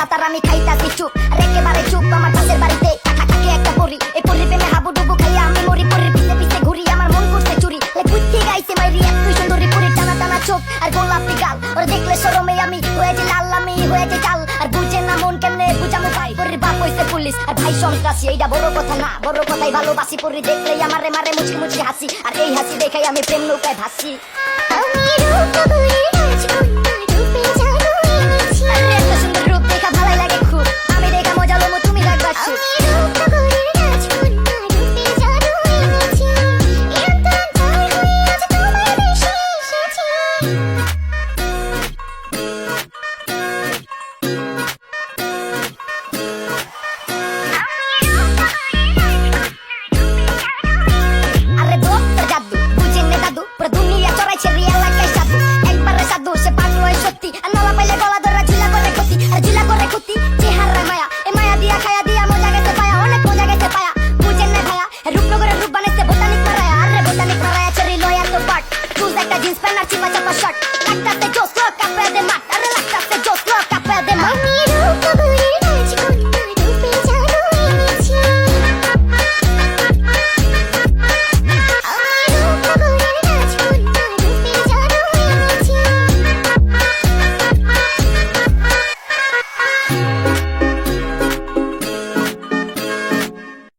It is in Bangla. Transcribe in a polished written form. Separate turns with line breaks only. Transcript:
সাঁতার আমি খাইতাছি চুপ আর একেবারে চুপ আমার পাশের বাড়িতে থাকে একটা পরি এই পরির প্রেমে হাবুডুবু খাইয়া আমি মরি পরির পিছে পিছে ঘুরি আমার মন করছে চুরি কুইতে গাইছে মাইরি এত সুন্দরী পরি টানা টানা চোখ আর গোলাপি গাল ওর দেখলে শরমে আমি হয়েছে লাল আমি হয়েছে চাল আর বুঝে না মন কেমনে বুঝামু ভাই পরির বাপ হইছে পুলিশ আর ভাই সন্ত্রাসী এইটা বড় কথা না বড় কথাই ভালোবাসি পরি দেখলেই আমারে মারে মুচকি মুচকি হাসি আর এই হাসি দেখাই আমি প্রেম নৌকায় ভাসি
আমি রূপ গুলির রাজকন্যা